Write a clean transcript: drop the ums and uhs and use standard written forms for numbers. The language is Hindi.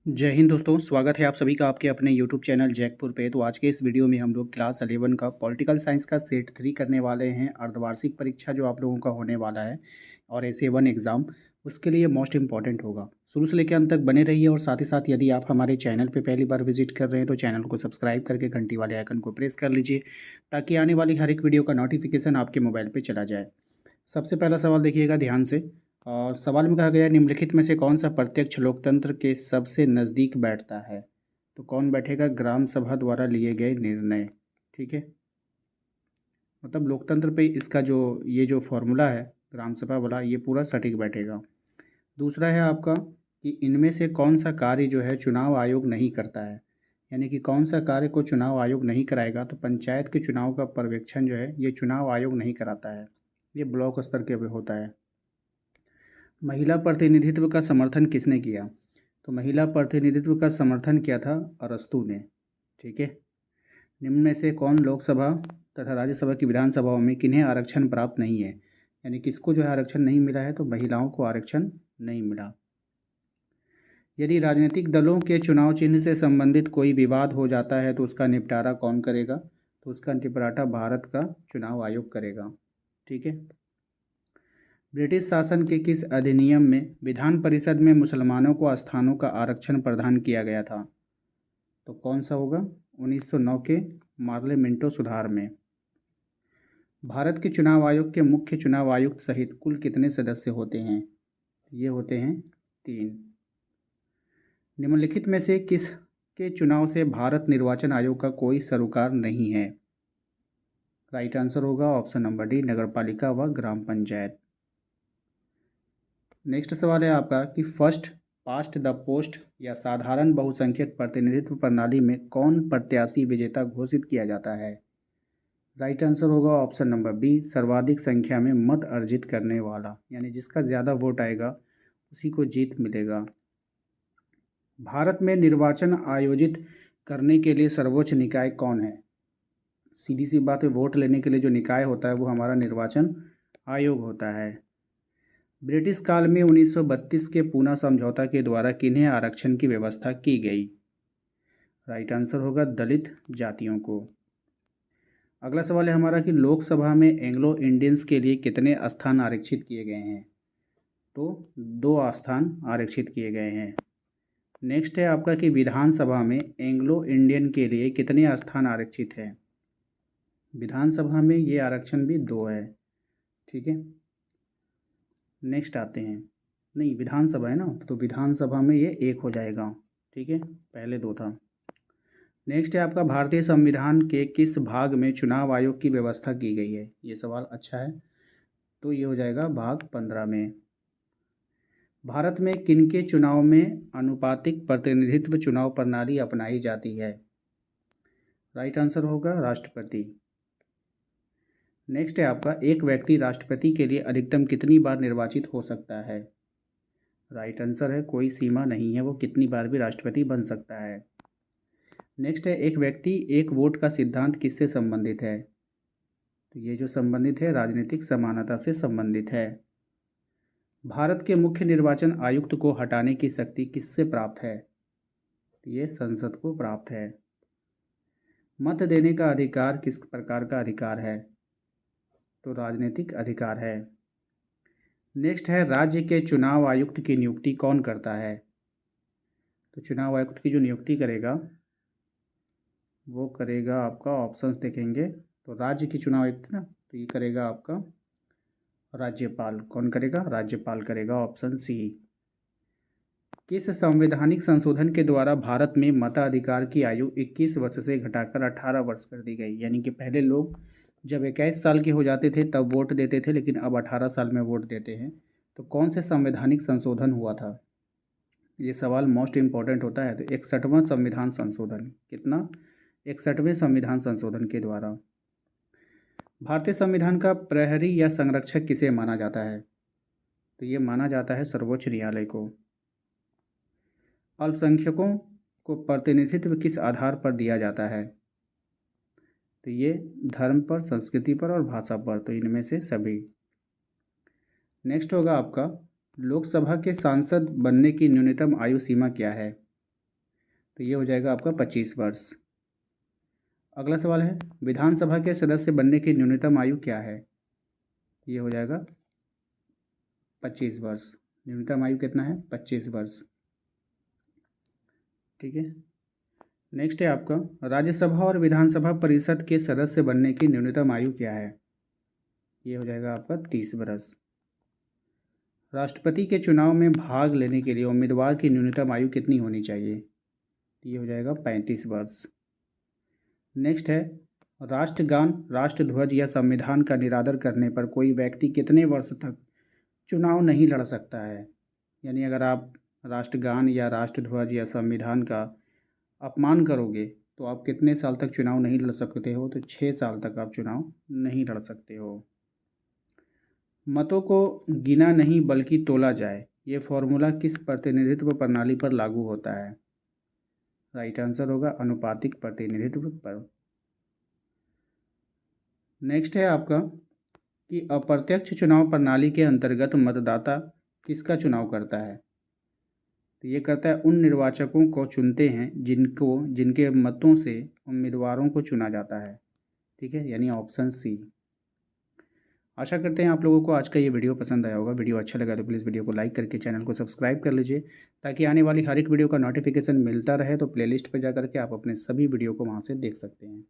जय हिंद दोस्तों, स्वागत है आप सभी का आपके अपने यूट्यूब चैनल जैकपुर पे। तो आज के इस वीडियो में हम लोग क्लास 11 का पॉलिटिकल साइंस का सेट 3 करने वाले हैं। अर्धवार्षिक परीक्षा जो आप लोगों का होने वाला है और SA1 एग्ज़ाम, उसके लिए मोस्ट इम्पॉर्टेंट होगा। शुरू से लेकर अंत तक बने रहिए और साथ ही साथ यदि आप हमारे चैनल पे पहली बार विजिट कर रहे हैं तो चैनल को सब्सक्राइब करके घंटी वाले आइकन को प्रेस कर लीजिए ताकि आने वाली हर एक वीडियो का नोटिफिकेशन आपके मोबाइल पर चला जाए। सबसे पहला सवाल देखिएगा ध्यान से। और सवाल में कहा गया है, निम्नलिखित में से कौन सा प्रत्यक्ष लोकतंत्र के सबसे नज़दीक बैठता है? तो कौन बैठेगा? ग्राम सभा द्वारा लिए गए निर्णय। ठीक है, मतलब लोकतंत्र पे इसका जो ये जो फॉर्मूला है ग्राम सभा वाला, ये पूरा सटीक बैठेगा। दूसरा है आपका कि इनमें से कौन सा कार्य जो है चुनाव आयोग नहीं करता है, यानी कि कौन सा कार्य को चुनाव आयोग नहीं कराएगा। तो पंचायत के चुनाव का पर्यवेक्षण जो है ये चुनाव आयोग नहीं कराता है, ये ब्लॉक स्तर के पे होता है। महिला प्रतिनिधित्व का समर्थन किसने किया? तो महिला प्रतिनिधित्व का समर्थन किया था अरस्तू ने। ठीक है, निम्न में से कौन लोकसभा तथा राज्यसभा की विधानसभाओं में किन्हें आरक्षण प्राप्त नहीं है, यानी किसको जो है आरक्षण नहीं मिला है? तो महिलाओं को आरक्षण नहीं मिला। यदि राजनीतिक दलों के चुनाव चिन्ह से संबंधित कोई विवाद हो जाता है तो उसका निपटारा कौन करेगा? तो उसका निपटारा भारत का चुनाव आयोग करेगा। ठीक है, ब्रिटिश शासन के किस अधिनियम में विधान परिषद में मुसलमानों को स्थानों का आरक्षण प्रदान किया गया था? तो कौन सा होगा? 1909 के पार्लियामेंटो सुधार में। भारत के चुनाव आयोग के मुख्य चुनाव आयुक्त सहित कुल कितने सदस्य होते हैं? ये होते हैं 3। निम्नलिखित में से किस के चुनाव से भारत निर्वाचन आयोग का कोई सरोकार नहीं है? राइट आंसर होगा ऑप्शन नंबर डी, नगरपालिका व ग्राम पंचायत। नेक्स्ट सवाल है आपका कि फर्स्ट पास्ट द पोस्ट या साधारण बहुसंख्यक प्रतिनिधित्व प्रणाली में कौन प्रत्याशी विजेता घोषित किया जाता है? राइट आंसर होगा ऑप्शन नंबर बी, सर्वाधिक संख्या में मत अर्जित करने वाला, यानी जिसका ज़्यादा वोट आएगा उसी को जीत मिलेगा। भारत में निर्वाचन आयोजित करने के लिए सर्वोच्च निकाय कौन है? सीधी सी बात है, वोट लेने के लिए जो निकाय होता है वो हमारा निर्वाचन आयोग होता है। ब्रिटिश काल में 1932 के पूना समझौता के द्वारा किन्हें आरक्षण की व्यवस्था की गई? राइट आंसर होगा दलित जातियों को। अगला सवाल है हमारा कि लोकसभा में एंग्लो इंडियंस के लिए कितने स्थान आरक्षित किए गए हैं? तो 2 स्थान आरक्षित किए गए हैं। नेक्स्ट है आपका कि विधानसभा में एंग्लो इंडियन के लिए कितने स्थान आरक्षित हैं? विधानसभा में ये आरक्षण भी 2 है। ठीक है, नेक्स्ट आते हैं, नहीं विधानसभा है ना, तो विधानसभा में ये 1 हो जाएगा। ठीक है, पहले 2 था। नेक्स्ट है आपका भारतीय संविधान के किस भाग में चुनाव आयोग की व्यवस्था की गई है? ये सवाल अच्छा है, तो ये हो जाएगा भाग 15 में। भारत में किनके चुनाव में अनुपातिक प्रतिनिधित्व चुनाव प्रणाली अपनाई जाती है? राइट आंसर होगा राष्ट्रपति। नेक्स्ट है आपका एक व्यक्ति राष्ट्रपति के लिए अधिकतम कितनी बार निर्वाचित हो सकता है? राइट आंसर है कोई सीमा नहीं है, वो कितनी बार भी राष्ट्रपति बन सकता है। नेक्स्ट है एक व्यक्ति एक वोट का सिद्धांत किससे संबंधित है? तो ये जो संबंधित है राजनीतिक समानता से संबंधित है। भारत के मुख्य निर्वाचन आयुक्त को हटाने की शक्ति किससे प्राप्त है? तो ये संसद को प्राप्त है। मत देने का अधिकार किस प्रकार का अधिकार है? तो राजनीतिक अधिकार है। नेक्स्ट है राज्य के चुनाव आयुक्त की नियुक्ति कौन करता है? तो चुनाव आयुक्त की जो नियुक्ति करेगा वो करेगा आपका, ऑप्शंस देखेंगे तो राज्य की चुनाव आयुक्त ना, तो ये करेगा आपका राज्यपाल। कौन करेगा? राज्यपाल करेगा, ऑप्शन सी। किस संवैधानिक संशोधन के द्वारा भारत में मताधिकार की आयु 21 वर्ष से घटाकर 18 वर्ष कर दी गई? यानी कि पहले लोग जब 21 साल के हो जाते थे तब वोट देते थे, लेकिन अब 18 साल में वोट देते हैं। तो कौन से संवैधानिक संशोधन हुआ था? ये सवाल मोस्ट इम्पॉर्टेंट होता है। तो 61वां संविधान संशोधन। कितना? 61वें संविधान संशोधन के द्वारा। भारतीय संविधान का प्रहरी या संरक्षक किसे माना जाता है? तो ये माना जाता है सर्वोच्च न्यायालय को। अल्पसंख्यकों को प्रतिनिधित्व किस आधार पर दिया जाता है? तो ये धर्म पर, संस्कृति पर और भाषा पर, तो इनमें से सभी। नेक्स्ट होगा आपका लोकसभा के सांसद बनने की न्यूनतम आयु सीमा क्या है? तो ये हो जाएगा आपका 25 वर्ष। अगला सवाल है, विधानसभा के सदस्य बनने की न्यूनतम आयु क्या है? ये हो जाएगा 25 वर्ष। न्यूनतम आयु कितना है? 25 वर्ष। ठीक है। नेक्स्ट है आपका, राज्यसभा और विधानसभा परिषद के सदस्य बनने की न्यूनतम आयु क्या है? ये हो जाएगा आपका 30 वर्ष। राष्ट्रपति के चुनाव में भाग लेने के लिए उम्मीदवार की न्यूनतम आयु कितनी होनी चाहिए? ये हो जाएगा 35 वर्ष। नेक्स्ट है, राष्ट्रगान, राष्ट्रध्वज या संविधान का निरादर करने पर कोई व्यक्ति कितने वर्ष तक चुनाव नहीं लड़ सकता है? यानी अगर आप राष्ट्रगान या राष्ट्रध्वज या संविधान का अपमान करोगे तो आप कितने साल तक चुनाव नहीं लड़ सकते हो? तो 6 साल तक आप चुनाव नहीं लड़ सकते हो। मतों को गिना नहीं बल्कि तोला जाए, ये फॉर्मूला किस प्रतिनिधित्व प्रणाली पर लागू होता है? राइट आंसर होगा अनुपातिक प्रतिनिधित्व पर। नेक्स्ट है आपका कि अप्रत्यक्ष चुनाव प्रणाली के अंतर्गत मतदाता किसका चुनाव करता है? तो ये करता है उन निर्वाचकों को चुनते हैं जिनके मतों से उम्मीदवारों को चुना जाता है। ठीक है, यानी ऑप्शन सी। आशा करते हैं आप लोगों को आज का ये वीडियो पसंद आया होगा। वीडियो अच्छा लगा तो प्लीज़ वीडियो को लाइक करके चैनल को सब्सक्राइब कर लीजिए, ताकि आने वाली हर एक वीडियो का नोटिफिकेशन मिलता रहे। तो प्लेलिस्ट पर जा करके आप अपने सभी वीडियो को वहाँ से देख सकते हैं।